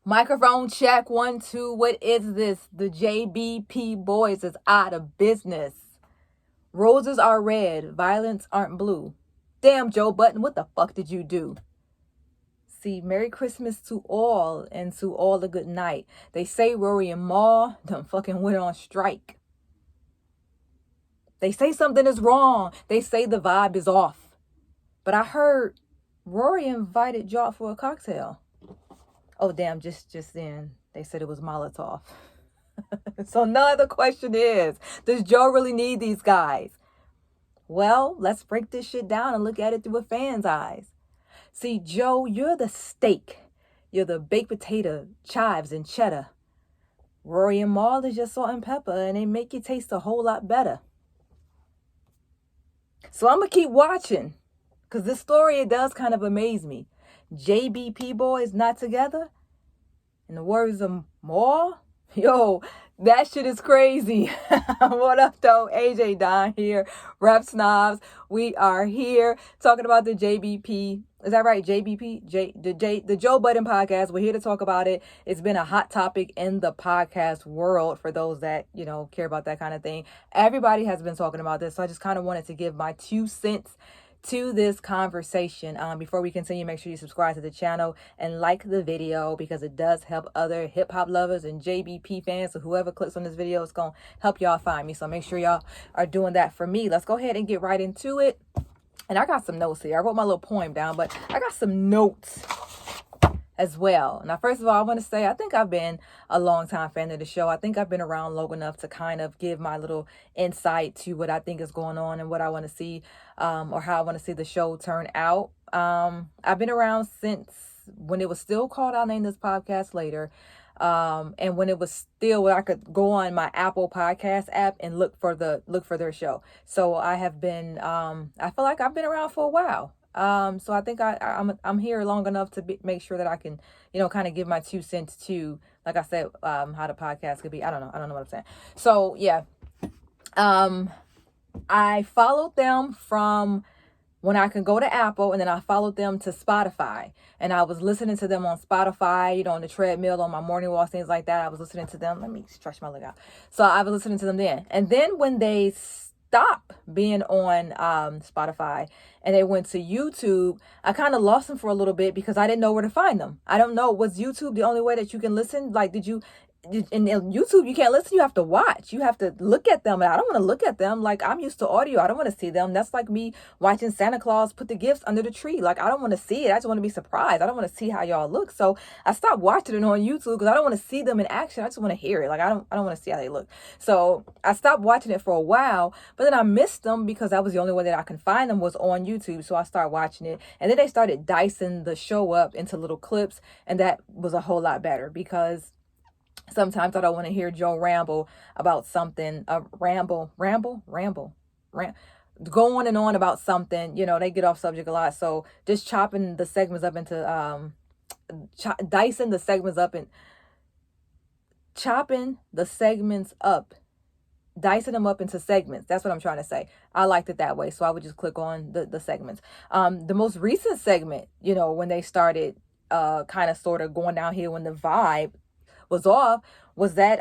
Microphone check 1 2. What is this? The JBP boys is out of business. Roses are red, violets aren't blue. Damn, Joe Budden, what the fuck did you do? See, Merry Christmas to all and to all a good night. They say Rory and Ma done fucking went on strike. They say something is wrong. They say the vibe is off. But I heard Rory invited y'all for a cocktail. Oh, damn, just then they said it was Molotov. So now the question is, does Joe really need these guys? Well, let's break this shit down and look at it through a fan's eyes. See, Joe, you're the steak. You're the baked potato, chives, and cheddar. Rory and Maul is just salt and pepper, and they make you taste a whole lot better. So I'm going to keep watching, because this story, it does kind of amaze me. JBP boys not together? In the words of Maul? Yo, that shit is crazy. What up, though? AJ Don here, Rep Snobs. We are here talking about the JBP. Is that right? JBP? The Joe Budden podcast. We're here to talk about it. It's been a hot topic in the podcast world for those that, care about that kind of thing. Everybody has been talking about this. So I just kind of wanted to give my 2 cents to this conversation. Before we continue, make sure you subscribe to the channel and like the video, because it does help other hip-hop lovers and JBP fans. So whoever clicks on this video, it's gonna help y'all find me. So make sure y'all are doing that for me. Let's go ahead and get right into it. And I got some notes here. I wrote my little poem down, but I got some notes as well. Now, first of all, I want to say I think I've been a long time fan of the show. I think I've been around long enough to kind of give my little insight to what I think is going on and what I want to see, or how I want to see the show turn out. I've been around since when it was still called I'll Name This Podcast Later. And when it was still where I could go on my Apple Podcast app and look for their show. So I have been, I feel like I've been around for a while. So I think I'm here long enough to make sure that I can, kind of give my 2 cents to, like I said, how the podcast could be. I don't know what I'm saying. So yeah, I followed them from when I can go to Apple, and then I followed them to Spotify, and I was listening to them on Spotify, on the treadmill, on my morning walks, things like that. I was listening to them. Let me stretch my leg out. So I was listening to them then. And then when they stopped being on Spotify and they went to YouTube, I kind of lost them for a little bit because I didn't know where to find them. I don't know. Was YouTube the only way that you can listen? Like, in YouTube, you can't listen, you have to watch, you have to look at them, and I don't want to look at them. Like, I'm used to audio, I don't want to see them. That's like me watching Santa Claus put the gifts under the tree. Like, I don't want to see it, I just want to be surprised. I don't want to see how y'all look. So I stopped watching it on YouTube because I don't want to see them in action. I just want to hear it. Like, I don't want to see how they look. So I stopped watching it for a while, but then I missed them because that was the only way that I can find them was on YouTube. So I started watching it, and then they started dicing the show up into little clips, and that was a whole lot better because sometimes I don't want to hear Joe ramble about something, go on and on about something. They get off subject a lot. So just chopping the segments up into, dicing the segments up and chopping the segments up, dicing them up into segments. That's what I'm trying to say. I liked it that way. So I would just click on the segments. The most recent segment, when they started kind of sort of going downhill when the vibe was off, was that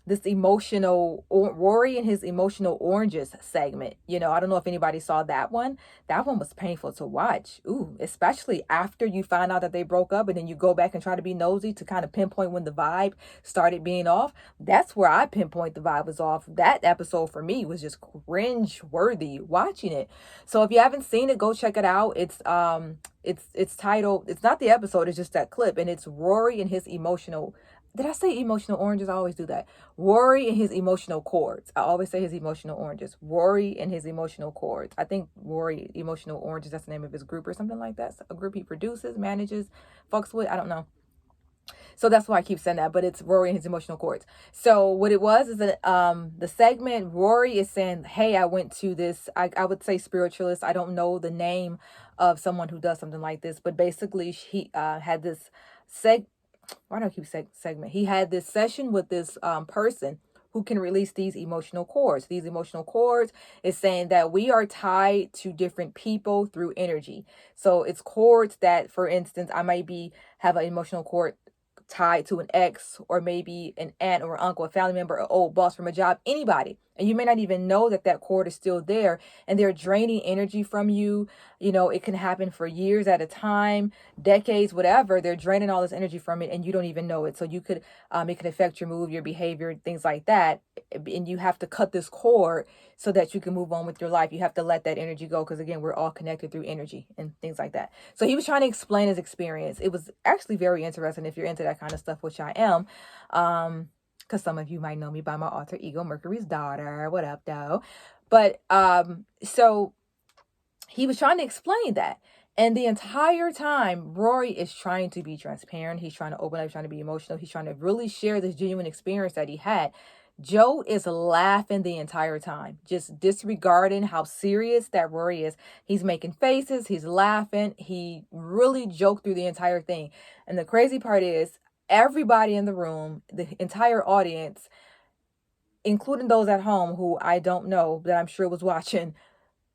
this emotional Rory and his emotional oranges segment. I don't know if anybody saw that one. That one was painful to watch. Ooh, especially after you find out that they broke up and then you go back and try to be nosy to kind of pinpoint when the vibe started being off. That's where I pinpoint the vibe was off. That episode for me was just cringe worthy watching it. So if you haven't seen it, go check it out. It's titled, it's not the episode, it's just that clip, and it's Rory and his emotional, did I say emotional oranges? I always do that. Rory and his emotional chords. I always say his emotional oranges. Rory and his emotional chords. I think Rory Emotional Oranges, that's the name of his group or something like that. A group he produces, manages, fucks with. I don't know. So that's why I keep saying that, but it's Rory and his emotional chords. So what it was is that the segment, Rory is saying, hey, I went to this, I would say spiritualist. I don't know the name of someone who does something like this, but basically he had this why do I keep segment? He had this session with this person who can release these emotional cords. These emotional cords is saying that we are tied to different people through energy. So it's cords that, for instance, I might have an emotional cord tied to an ex or maybe an aunt or uncle, a family member, an old boss from a job, anybody. And you may not even know that that cord is still there and they're draining energy from you. It can happen for years at a time, decades, whatever. They're draining all this energy from it and you don't even know it. So it could affect your mood, your behavior, things like that. And you have to cut this cord so that you can move on with your life. You have to let that energy go because, again, we're all connected through energy and things like that. So he was trying to explain his experience. It was actually very interesting if you're into that kind of stuff, which I am. Because some of you might know me by my alter ego, Mercury's daughter. What up, though? But so he was trying to explain that. And the entire time, Rory is trying to be transparent. He's trying to open up, trying to be emotional. He's trying to really share this genuine experience that he had. Joe is laughing the entire time, just disregarding how serious that Rory is. He's making faces. He's laughing. He really joked through the entire thing. And the crazy part is everybody in the room, the entire audience, including those at home who I don't know, that I'm sure was watching,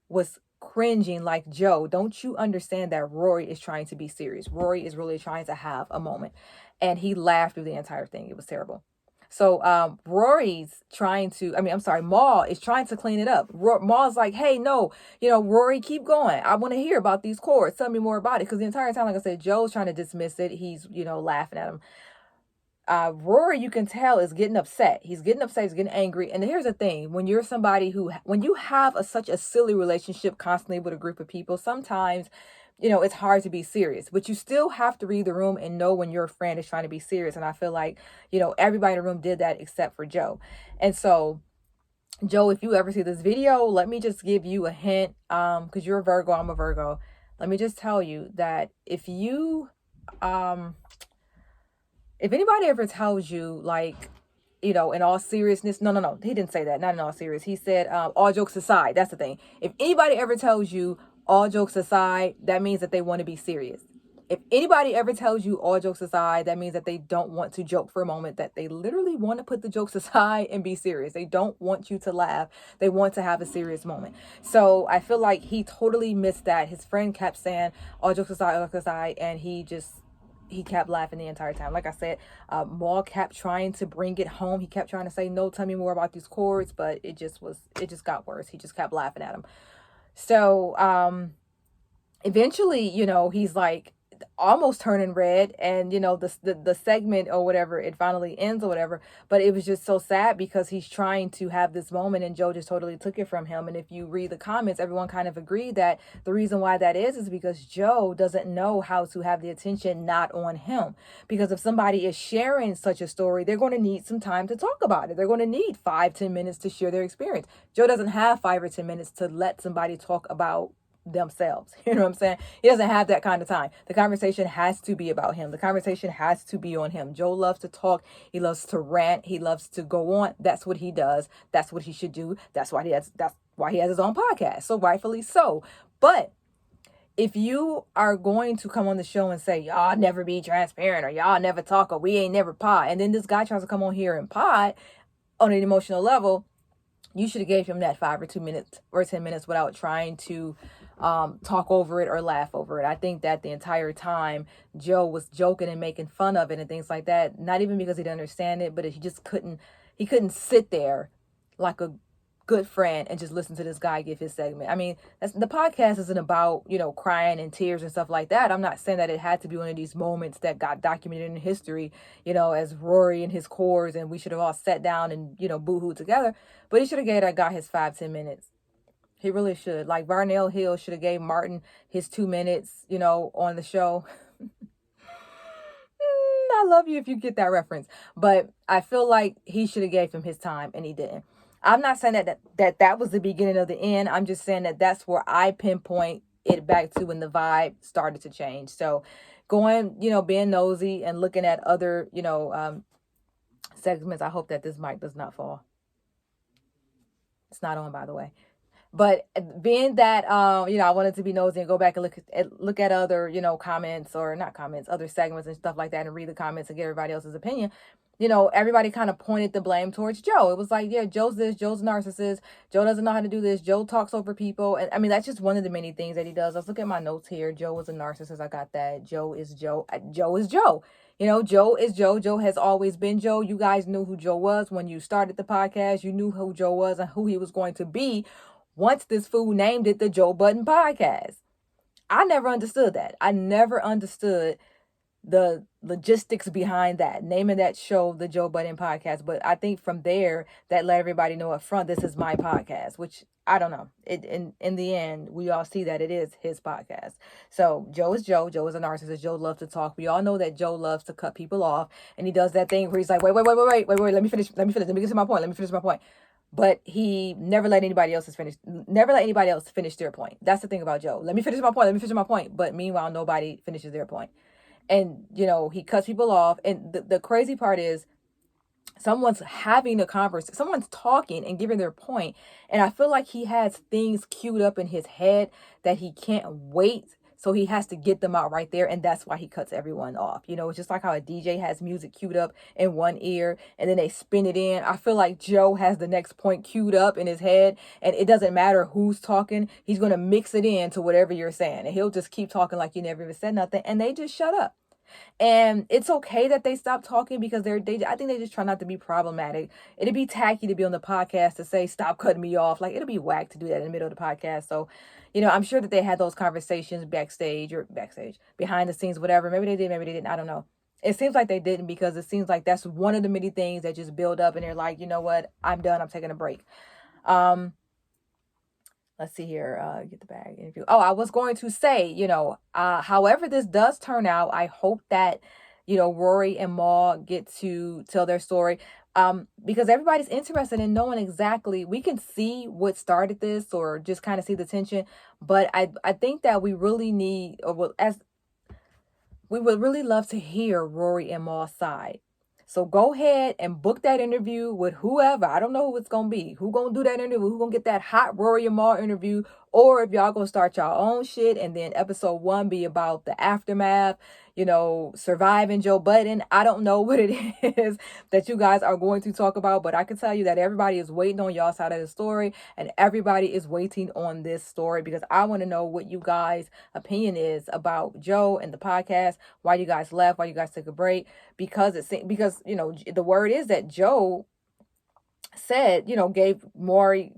was cringing like, Joe, don't you understand that Rory is trying to be serious? Rory is really trying to have a moment. And he laughed through the entire thing. It was terrible. So Rory's trying to, Maul is trying to clean it up. Maul's like, hey, no, Rory, keep going. I want to hear about these chords. Tell me more about it. Because the entire time, like I said, Joe's trying to dismiss it. He's, laughing at him. Rory, you can tell, is getting upset. He's getting upset. He's getting angry. And here's the thing. When you're somebody when you have such a silly relationship constantly with a group of people, sometimes, it's hard to be serious. But you still have to read the room and know when your friend is trying to be serious. And I feel like, everybody in the room did that except for Joe. And so, Joe, if you ever see this video, let me just give you a hint. Because you're a Virgo, I'm a Virgo. Let me just tell you that if anybody ever tells you, like, in all seriousness, no, he didn't say that. Not in all serious. He said, all jokes aside, that's the thing. If anybody ever tells you all jokes aside, that means that they want to be serious. If anybody ever tells you all jokes aside, that means that they don't want to joke for a moment, that they literally want to put the jokes aside and be serious. They don't want you to laugh. They want to have a serious moment. So I feel like he totally missed that. His friend kept saying all jokes aside, and he kept laughing the entire time. Like I said, Maul kept trying to bring it home. He kept trying to say, no, tell me more about these chords, but it just got worse. He just kept laughing at him. So, eventually, he's like almost turning red, and the segment or whatever, it finally ends or whatever. But it was just so sad because he's trying to have this moment and Joe just totally took it from him. And if you read the comments, everyone kind of agreed that the reason why that is because Joe doesn't know how to have the attention not on him. Because if somebody is sharing such a story, they're going to need some time to talk about it. They're going to need 5-10 minutes to share their experience. Joe doesn't have 5 or 10 minutes to let somebody talk about themselves. You know what I'm saying? He doesn't have that kind of time. The conversation has to be about him. The conversation has to be on him. Joe loves to talk. He loves to rant. He loves to go on. That's what he does. That's what he should do. That's why he has his own podcast. So rightfully so. But if you are going to come on the show and say, y'all never be transparent, or y'all never talk, or we ain't never pod, and then this guy tries to come on here and pod on an emotional level, you should have gave him that 5 or 2 minutes or 10 minutes without trying to talk over it or laugh over it. I think that the entire time Joe was joking and making fun of it and things like that, not even because he didn't understand it, but he just couldn't sit there like a good friend and just listen to this guy give his segment. I mean, the podcast isn't about, crying and tears and stuff like that. I'm not saying that it had to be one of these moments that got documented in history, as Rory and his chords, and we should have all sat down and, boo-hoo together. But he should have gave that guy his 5-10 minutes. He really should. Like Varnell Hill should have gave Martin his 2 minutes, on the show. I love you if you get that reference. But I feel like he should have gave him his time, and he didn't. I'm not saying that was the beginning of the end. I'm just saying that that's where I pinpoint it back to when the vibe started to change. So going, being nosy and looking at other, segments. I hope that this mic does not fall. It's not on, by the way. But being that, I wanted to be nosy and go back and look at other, comments, or not comments, other segments and stuff like that, and read the comments and get everybody else's opinion. Everybody kind of pointed the blame towards Joe. It was like, yeah, Joe's this, Joe's a narcissist. Joe doesn't know how to do this. Joe talks over people. And that's just one of the many things that he does. Let's look at my notes here. Joe was a narcissist. I got that. Joe is Joe. Joe is Joe. Joe is Joe. Joe has always been Joe. You guys knew who Joe was when you started the podcast. You knew who Joe was and who he was going to be once this fool named it the Joe Budden Podcast. I never understood that. I never understood the logistics behind that, naming that show the Joe Budden Podcast. But I think from there, that let everybody know up front, this is my podcast, which I don't know. In the end, we all see that it is his podcast. So Joe is Joe. Joe is a narcissist. Joe loves to talk. We all know that Joe loves to cut people off, and he does that thing where he's like, wait, let me finish. Let me get to my point. Let me finish my point. But he never let anybody else finish their point. That's the thing about Joe. Let me finish my point. But meanwhile, nobody finishes their point. And, he cuts people off. And the crazy part is someone's having a conversation, someone's talking and giving their point. And I feel like he has things queued up in his head that he can't wait. So he has to get them out right there. And that's why he cuts everyone off. It's just like how a DJ has music queued up in one ear and then they spin it in. I feel like Joe has the next point queued up in his head. And it doesn't matter who's talking. He's going to mix it in to whatever you're saying. And he'll just keep talking like you never even said nothing. And they just shut up. And it's okay that they stop talking because I think they just try not to be problematic. It'd be tacky to be on the podcast to say, stop cutting me off. Like, it'll be whack to do that in the middle of the podcast. So, I'm sure that they had those conversations backstage, behind the scenes, whatever. Maybe they did, maybe they didn't. I don't know. It seems like they didn't because it seems like that's one of the many things that just build up and they're like, you know what? I'm done. I'm taking a break. Let's see here. Get the bag interview. Oh, I was going to say, however this does turn out, I hope that, Rory and Maul get to tell their story. Because everybody's interested in knowing exactly, we can see what started this or just kind of see the tension. But I think that we really need, we would really love to hear Rory and Maul's side. So go ahead and book that interview with whoever. I don't know who it's going to be. Who going to do that interview? Who going to get that hot Rory and Maul interview? Or if y'all going to start y'all own shit and then episode 1 be about the aftermath, surviving Joe Budden. I don't know what it is that you guys are going to talk about, but I can tell you that everybody is waiting on y'all side of the story and everybody is waiting on this story because I want to know what you guys' opinion is about Joe and the podcast, why you guys left, why you guys took a break, because the word is that Joe said, gave Rory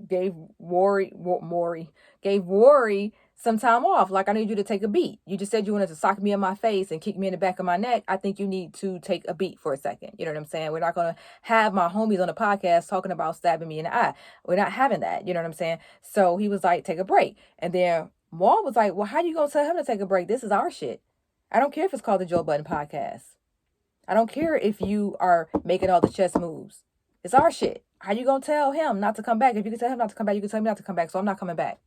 some time off. Like, I need you to take a beat. You just said you wanted to sock me in my face and kick me in the back of my neck. I think you need to take a beat for a second. You know what I'm saying? We're not going to have my homies on the podcast talking about stabbing me in the eye. We're not having that. You know what I'm saying? So he was like, take a break. And then Maul was like, well, how you going to tell him to take a break? This is our shit. I don't care if it's called the Joe Budden Podcast. I don't care if you are making all the chess moves. It's our shit. How you going to tell him not to come back? If you can tell him not to come back, you can tell me not to come back. So I'm not coming back.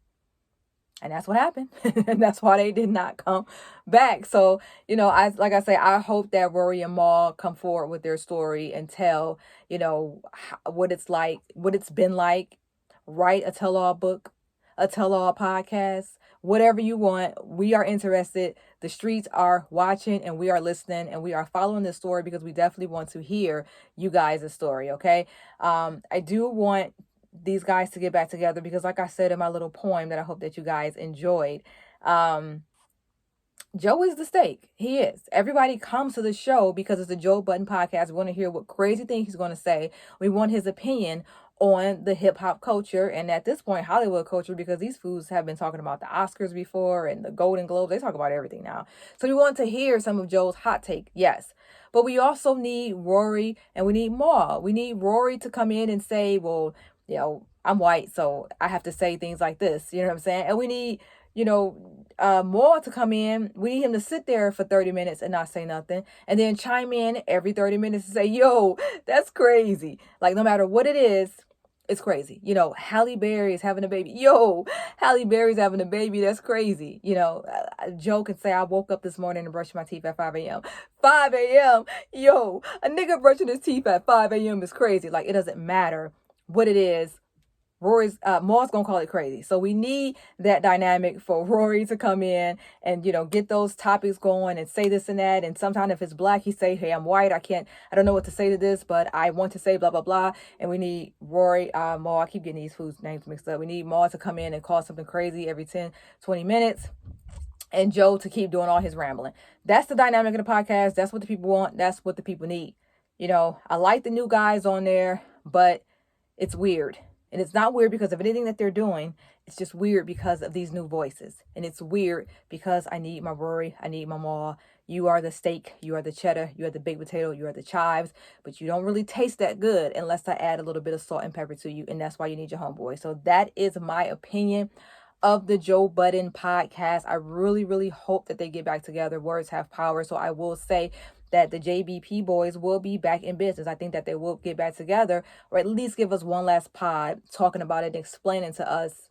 And that's what happened. And that's why they did not come back. So, I hope that Rory and Maul come forward with their story and tell, what it's like, what it's been like. Write a tell-all book, a tell-all podcast, whatever you want. We are interested. The streets are watching and we are listening and we are following this story because we definitely want to hear you guys' story. Okay. I do want these guys to get back together because, like I said in my little poem that I hope that you guys enjoyed, Joe is the stake. He is. Everybody comes to the show because it's a Joe Budden podcast. We want to hear what crazy thing he's going to say. We want his opinion on the hip hop culture and at this point Hollywood culture, because these fools have been talking about the Oscars before and the Golden Globes. They talk about everything now. So we want to hear some of Joe's hot take. Yes. But we also need Rory and we need Maul. We need Rory to come in and say, well, I'm white, so I have to say things like this. You know what I'm saying? And we need, Maul to come in. We need him to sit there for 30 minutes and not say nothing. And then chime in every 30 minutes and say, yo, that's crazy. Like, no matter what it is, it's crazy. Halle Berry is having a baby. Yo, Halle Berry's having a baby. That's crazy. Joe can say, I woke up this morning and brushed my teeth at 5 a.m. 5 a.m. Yo, a nigga brushing his teeth at 5 a.m. is crazy. Like, it doesn't matter what it is. Maul's gonna call it crazy. So we need that dynamic for Rory to come in and, get those topics going and say this and that. And sometimes if it's black, he say, hey, I'm white. I don't know what to say to this, but I want to say blah, blah, blah. And we need Rory, Maul. I keep getting these foods names mixed up. We need Maul to come in and call something crazy every 10, 20 minutes. and Joe to keep doing all his rambling. That's the dynamic of the podcast. That's what the people want. That's what the people need. You know, I like the new guys on there, but it's weird. And it's not weird because of anything that they're doing. It's just weird because of these new voices. And it's weird because I need my Rory. I need my Maul. You are the steak. You are the cheddar. You are the baked potato. You are the chives. But you don't really taste that good unless I add a little bit of salt and pepper to you. And that's why you need your homeboy. So that is my opinion of the Joe Budden podcast. I really, really hope that they get back together. Words have power. So I will say that the JBP boys will be back in business. I think that they will get back together, or at least give us one last pod talking about it and explaining to us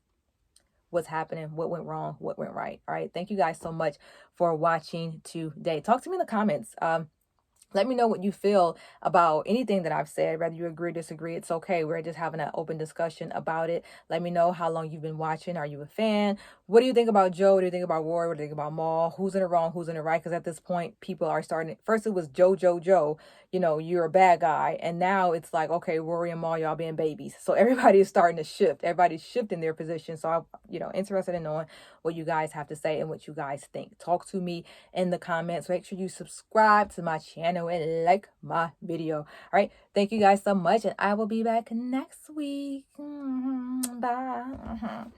what's happening, what went wrong, what went right. All right. Thank you guys so much for watching today. Talk to me in the comments. Let me know what you feel about anything that I've said. Whether you agree or disagree, it's okay. We're just having an open discussion about it. Let me know how long you've been watching. Are you a fan? What do you think about Joe? What do you think about Rory? What do you think about Maul? Who's in the wrong? Who's in the right? Because at this point, people are starting. First, it was Joe. You know, you're a bad guy. And now it's like, okay, Rory and Maul, y'all being babies. So everybody is starting to shift. Everybody's shifting their position. So I'm, interested in knowing what you guys have to say and what you guys think. Talk to me in the comments. Make sure you subscribe to my channel and like my video. All right. Thank you guys so much. And I will be back next week. Bye.